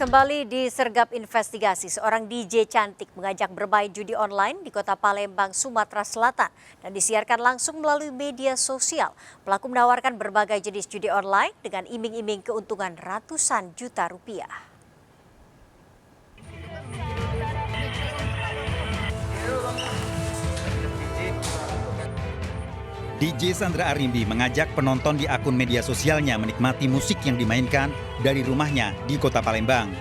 Kembali disergap investigasi, seorang DJ cantik mengajak bermain judi online di Kota Palembang, Sumatera Selatan dan disiarkan langsung melalui media sosial. Pelaku menawarkan berbagai jenis judi online dengan iming-iming keuntungan ratusan juta rupiah. DJ Sandra Arimbi mengajak penonton di akun media sosialnya menikmati musik yang dimainkan dari rumahnya di Kota Palembang.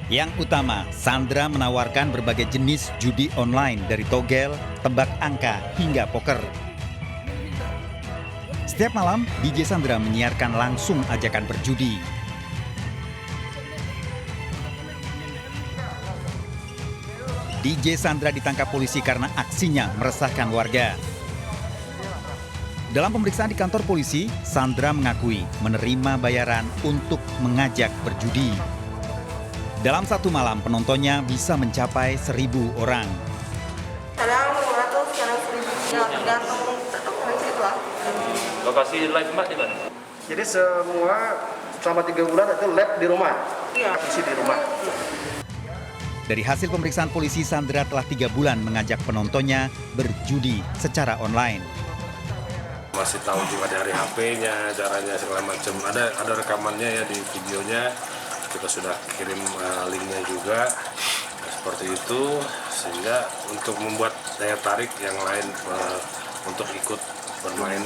Yang utama, Sandra menawarkan berbagai jenis judi online dari togel, tebak angka, hingga poker. Setiap malam, DJ Sandra menyiarkan langsung ajakan berjudi. DJ Sandra ditangkap polisi karena aksinya meresahkan warga. Dalam pemeriksaan di kantor polisi, Sandra mengakui menerima bayaran untuk mengajak berjudi. Dalam satu malam, penontonnya bisa mencapai 1.000 orang. Kadang 500, kadang 1.000, ya tergantung itu lah. Lokasi live Mbak di mana? Jadi semua selama 3 bulan itu lab di rumah, isi di rumah. Dari hasil pemeriksaan polisi, Sandra telah 3 bulan mengajak penontonnya berjudi secara online. Masih tahu juga dari HP-nya, caranya segala macam. Ada rekamannya ya di videonya. Kita sudah kirim linknya juga. Seperti itu, sehingga untuk membuat daya tarik yang lain untuk ikut bermain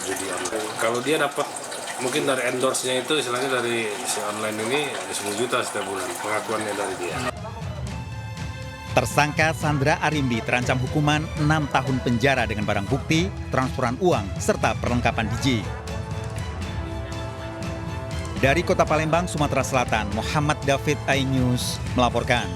judi online. Kalau dia dapat mungkin dari endorse-nya itu, istilahnya dari si online ini 10 juta setiap bulan, pengakuannya dari dia. Tersangka Sandra Arimbi terancam hukuman 6 tahun penjara dengan barang bukti, transferan uang, serta perlengkapan DJ. Dari Kota Palembang, Sumatera Selatan, Muhammad David iNews melaporkan.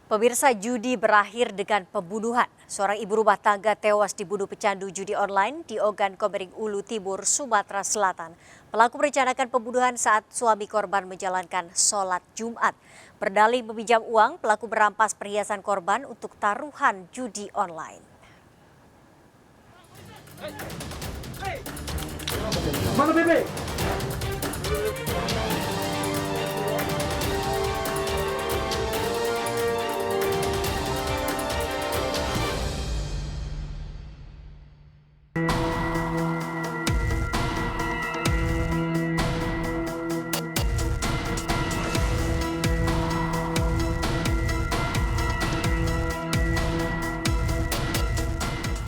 Pemirsa, judi berakhir dengan pembunuhan. Seorang ibu rumah tangga tewas dibunuh pecandu judi online di Ogan Komering Ulu Timur, Sumatera Selatan. Pelaku merencanakan pembunuhan saat suami korban menjalankan sholat Jumat. Berdalih meminjam uang, pelaku merampas perhiasan korban untuk taruhan judi online. Mana bebek?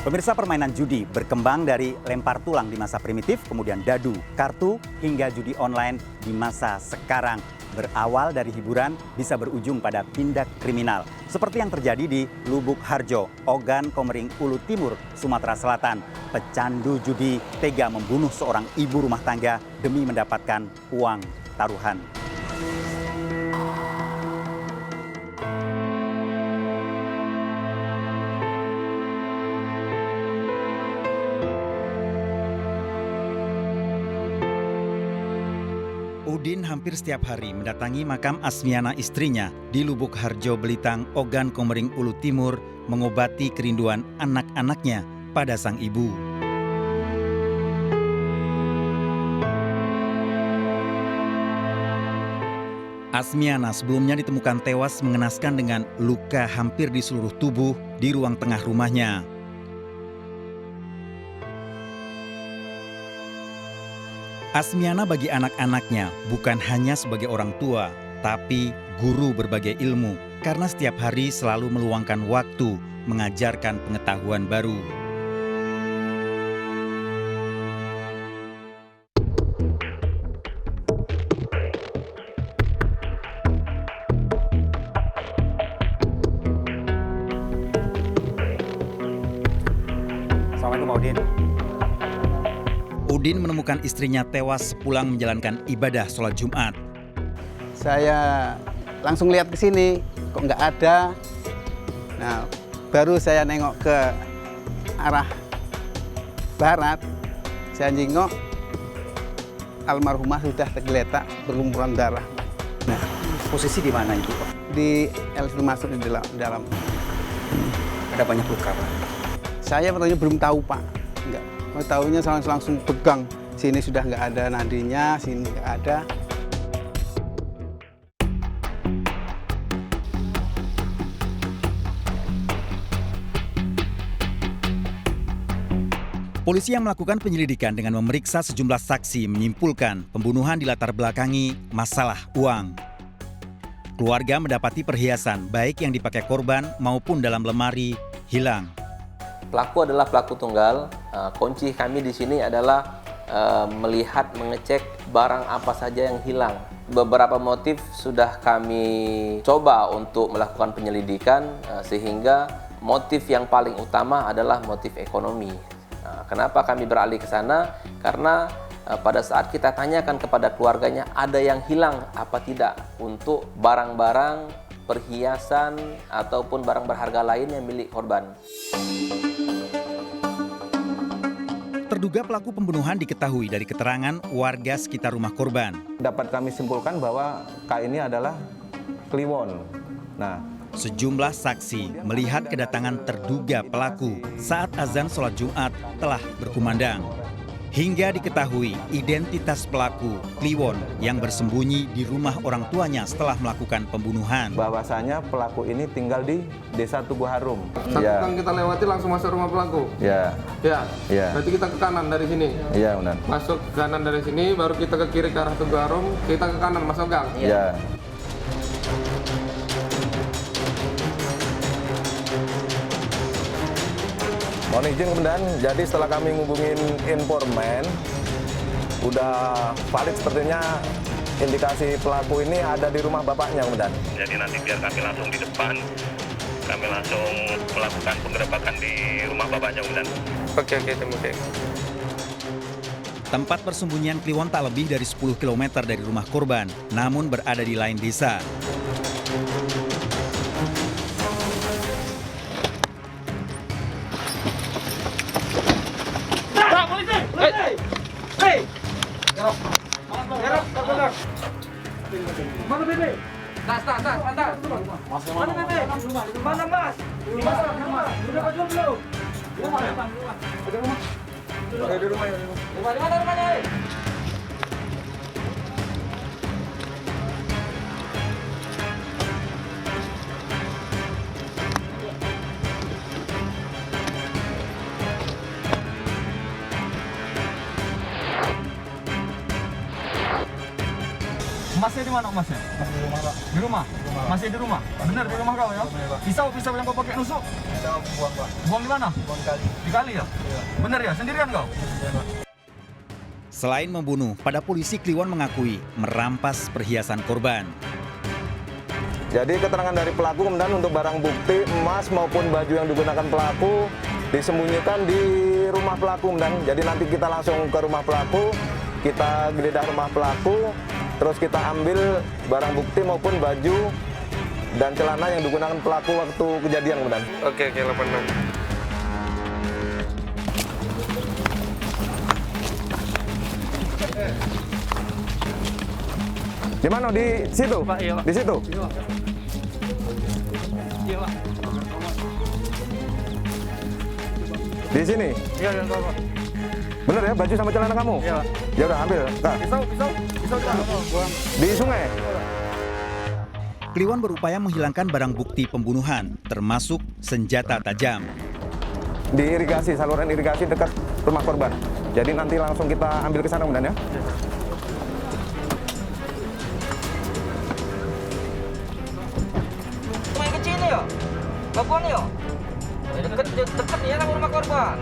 Pemirsa, permainan judi berkembang dari lempar tulang di masa primitif, kemudian dadu, kartu, hingga judi online di masa sekarang. Berawal dari hiburan bisa berujung pada tindak kriminal. Seperti yang terjadi di Lubuk Harjo, Ogan Komering Ulu Timur, Sumatera Selatan. Pecandu judi tega membunuh seorang ibu rumah tangga demi mendapatkan uang taruhan. Udin hampir setiap hari mendatangi makam Asmiana istrinya di Lubuk Harjo, Belitang, Ogan Komering Ulu Timur, mengobati kerinduan anak-anaknya pada sang ibu. Asmiana sebelumnya ditemukan tewas mengenaskan dengan luka hampir di seluruh tubuh di ruang tengah rumahnya. Asmiana bagi anak-anaknya bukan hanya sebagai orang tua, tapi guru berbagai ilmu, karena setiap hari selalu meluangkan waktu mengajarkan pengetahuan baru. Assalamualaikum, Udin. Udin menemukan istrinya tewas sepulang menjalankan ibadah sholat Jumat. Saya langsung lihat ke sini, kok nggak ada. Nah, baru saya nengok ke arah barat, saya nengok almarhumah sudah tergeletak berlumuran darah. Nah, posisi di mana Ibu? Di masuk di dalam. Ada banyak luka, Pak? Saya pertanyaan belum tahu, Pak. Enggak. Tahunya langsung pegang. Sini sudah nggak ada nadinya, sini nggak ada. Polisi yang melakukan penyelidikan dengan memeriksa sejumlah saksi menyimpulkan pembunuhan dilatar belakangi masalah uang. Keluarga mendapati perhiasan baik yang dipakai korban maupun dalam lemari hilang. Pelaku adalah pelaku tunggal. Kunci kami di sini adalah melihat, mengecek barang apa saja yang hilang. Beberapa motif sudah kami coba untuk melakukan penyelidikan sehingga motif yang paling utama adalah motif ekonomi. Kenapa kami beralih ke sana? Karena pada saat kita tanyakan kepada keluarganya ada yang hilang apa tidak untuk barang-barang, perhiasan ataupun barang berharga lain yang milik korban. Terduga pelaku pembunuhan diketahui dari keterangan warga sekitar rumah korban. Dapat kami simpulkan bahwa K ini adalah Kliwon. Sejumlah saksi melihat kedatangan terduga pelaku saat azan sholat Jumat telah berkumandang. Hingga diketahui identitas pelaku, Kliwon, yang bersembunyi di rumah orang tuanya setelah melakukan pembunuhan. Bahwasanya pelaku ini tinggal di Desa Tugu Harum. Kan kita lewati langsung masuk rumah pelaku. Ya. Berarti kita ke kanan dari sini. Iya, benar. Masuk ke kanan dari sini, baru kita ke kiri ke arah Tugu Harum, kita ke kanan masuk gang. Iya. Mohon izin Komandan, jadi setelah kami ngubungin informan, udah valid sepertinya indikasi pelaku ini ada di rumah bapaknya Komandan. Jadi nanti biar kami langsung di depan, kami langsung melakukan penggerebekan di rumah bapaknya, Komandan. Oke. Tempat persembunyian Kliwon tak lebih dari 10 km dari rumah korban, namun berada di lain desa. Masih di mana Mas? Masih di rumah, Pak. Di rumah? Masih di rumah? Benar di rumah kau ya? Pisau yang kau pakai nusuk? Pisau buang, Pak. Buang di mana? Buang di kali. Di kali ya? Iya. Benar ya? Sendirian kau? Sendirian, Pak. Selain membunuh, pada polisi Kliwon mengakui merampas perhiasan korban. Jadi keterangan dari pelaku kemudian untuk barang bukti emas maupun baju yang digunakan pelaku disembunyikan di rumah pelaku kemudian. Jadi nanti kita langsung ke rumah pelaku, kita geledah rumah pelaku, terus kita ambil barang bukti maupun baju dan celana yang digunakan pelaku waktu kejadian kemudian. Oke, 86. Di mana? Di situ? Pak, iya, Pak. Di situ? Iya, Pak. Di sini? Iya, Pak. Bener ya, baju sama celana kamu? Iya, Pak. Ya udah ambil. Nah, Pisau di mana? di sungai? Kliwon berupaya menghilangkan barang bukti pembunuhan, termasuk senjata tajam. Di irigasi, saluran irigasi dekat rumah korban. Jadi nanti langsung kita ambil ke sana kemudian ya. Sungai kecil ya? Babon ya? Dekat ya sama rumah korban.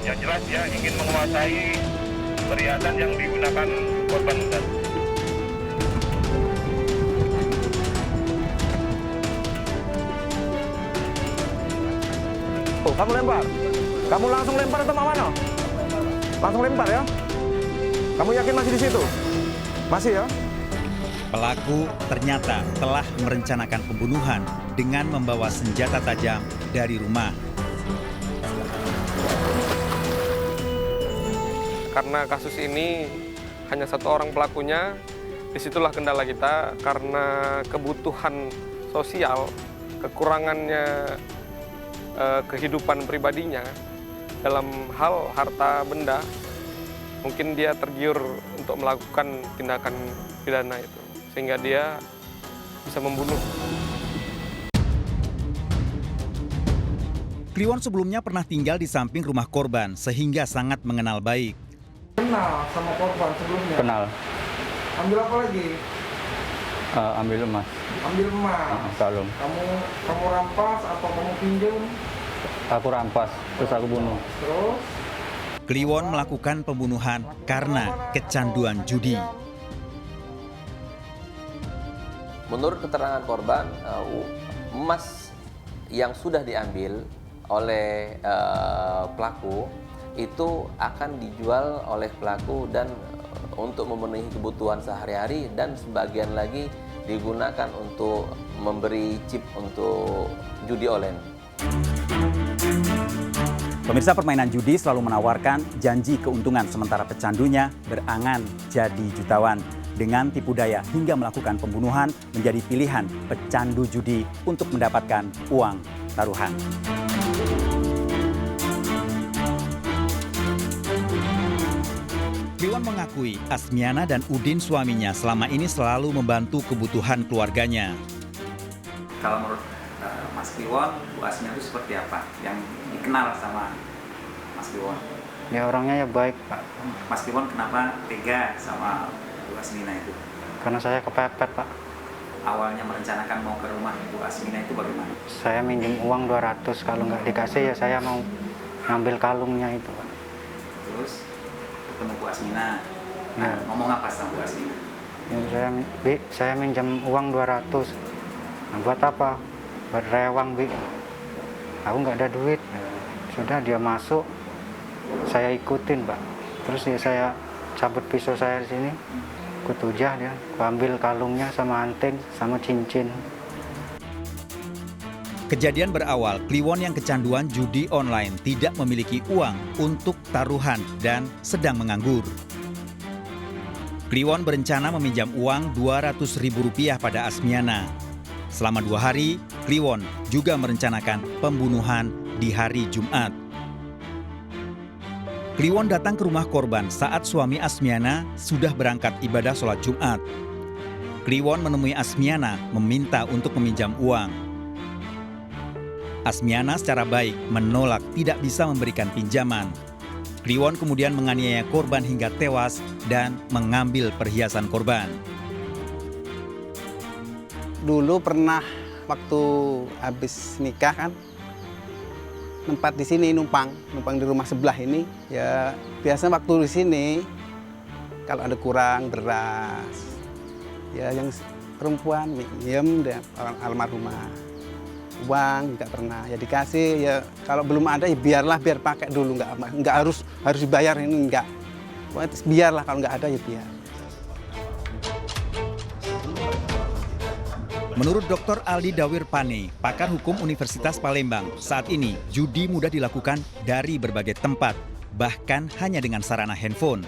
Yang jelas dia ingin menguasai perhiasan yang digunakan korban, Komandan. Oh, kamu lempar? Kamu langsung lempar atau mana? Langsung lempar ya? Kamu yakin masih di situ? Masih ya? Pelaku ternyata telah merencanakan pembunuhan dengan membawa senjata tajam dari rumah. Karena kasus ini hanya satu orang pelakunya, disitulah kendala kita karena kebutuhan sosial, kekurangannya kehidupan pribadinya dalam hal harta benda, mungkin dia tergiur untuk melakukan tindakan pidana itu, sehingga dia bisa membunuh. Kliwon sebelumnya pernah tinggal di samping rumah korban sehingga sangat mengenal baik. Kenal sama korban sebelumnya? Kenal. Ambil apa lagi? Ambil emas. Ambil emas? Kalung. Kamu rampas atau kamu pinjam? Aku rampas, terus aku bunuh. Terus? Kliwon melakukan pembunuhan karena kecanduan judi. Menurut keterangan korban, emas yang sudah diambil oleh pelaku itu akan dijual oleh pelaku dan untuk memenuhi kebutuhan sehari-hari, dan sebagian lagi digunakan untuk memberi chip untuk judi online. Pemirsa, permainan judi selalu menawarkan janji keuntungan sementara pecandunya berangan jadi jutawan. Dengan tipu daya hingga melakukan pembunuhan menjadi pilihan pecandu judi untuk mendapatkan uang taruhan. Kliwon mengakui Asmiana dan Udin suaminya selama ini selalu membantu kebutuhan keluarganya. Kalau menurut Mas Kliwon, Bu Asmiana itu seperti apa yang dikenal sama Mas Kliwon? Ya orangnya ya baik, Pak. Mas Kliwon kenapa tega sama Bu Asmiana itu? Karena saya kepepet, Pak. Awalnya merencanakan mau ke rumah Bu Asmiana itu bagaimana? Saya minjem uang 200, kalau nggak dikasih ya saya mau ngambil kalungnya itu, Pak. Terus ketemu Bu Asmiana, Ya. ngomong apa sama Bu Asmiana? Ya, saya minjem uang 200. Nah, buat apa? Buat rewang, Bi. Aku nggak ada duit. Sudah dia masuk, saya ikutin, Pak. Terus ya saya cabut pisau saya di sini, kutujah dia, ambil kalungnya sama anting sama cincin. Kejadian berawal, Kliwon yang kecanduan judi online tidak memiliki uang untuk taruhan dan sedang menganggur. Kliwon berencana meminjam uang Rp200.000 pada Asmiana. Selama 2 hari, Kliwon juga merencanakan pembunuhan di hari Jumat. Kliwon datang ke rumah korban saat suami Asmiana sudah berangkat ibadah sholat Jumat. Kliwon menemui Asmiana meminta untuk meminjam uang. Asmiana secara baik menolak tidak bisa memberikan pinjaman. Kliwon kemudian menganiaya korban hingga tewas dan mengambil perhiasan korban. Dulu pernah waktu habis nikah kan, tempat di sini numpang di rumah sebelah ini. Ya biasa waktu di sini kalau ada kurang beras, ya yang perempuan minjem orang almarhumah. Uang nggak pernah ya dikasih, ya kalau belum ada ya biarlah, biar pakai dulu, nggak harus dibayar ini, nggak, biarlah kalau nggak ada ya biar. Menurut Dr. Aldi Dawir Pane, pakar hukum Universitas Palembang, saat ini judi mudah dilakukan dari berbagai tempat, bahkan hanya dengan sarana handphone.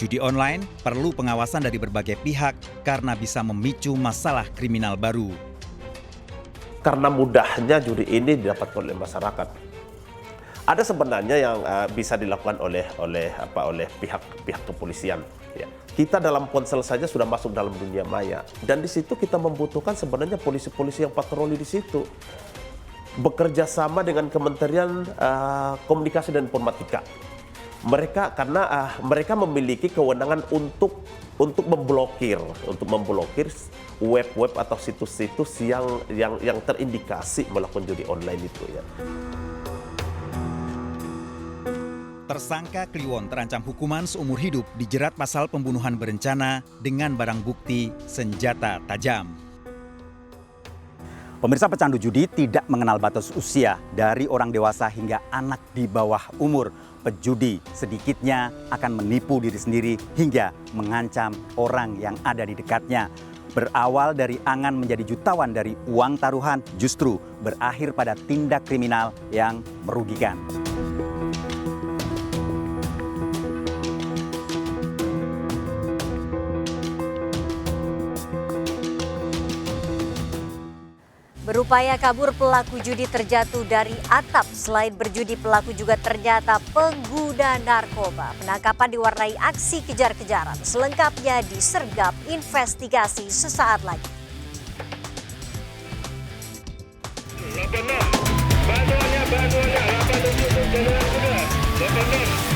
Judi online perlu pengawasan dari berbagai pihak karena bisa memicu masalah kriminal baru. Karena mudahnya judi ini didapatkan oleh masyarakat. Ada sebenarnya yang bisa dilakukan oleh pihak kepolisian. Ya. Kita dalam ponsel saja sudah masuk dalam dunia maya, dan di situ kita membutuhkan sebenarnya polisi-polisi yang patroli di situ, bekerja sama dengan Kementerian Komunikasi dan Informatika. Mereka memiliki kewenangan untuk memblokir web-web atau situs-situs yang terindikasi melakukan judi online itu ya. Tersangka Kliwon terancam hukuman seumur hidup dijerat pasal pembunuhan berencana dengan barang bukti senjata tajam. Pemirsa, pecandu judi tidak mengenal batas usia, dari orang dewasa hingga anak di bawah umur. pejudi sedikitnya akan menipu diri sendiri hingga mengancam orang yang ada di dekatnya. Berawal dari angan menjadi jutawan dari uang taruhan, justru berakhir pada tindak kriminal yang merugikan. Berupaya kabur, pelaku judi terjatuh dari atap. Selain berjudi, pelaku juga ternyata pengguna narkoba. Penangkapan diwarnai aksi kejar-kejaran. Selengkapnya disergap investigasi sesaat lagi. Bantuannya, 87 jalan kuda.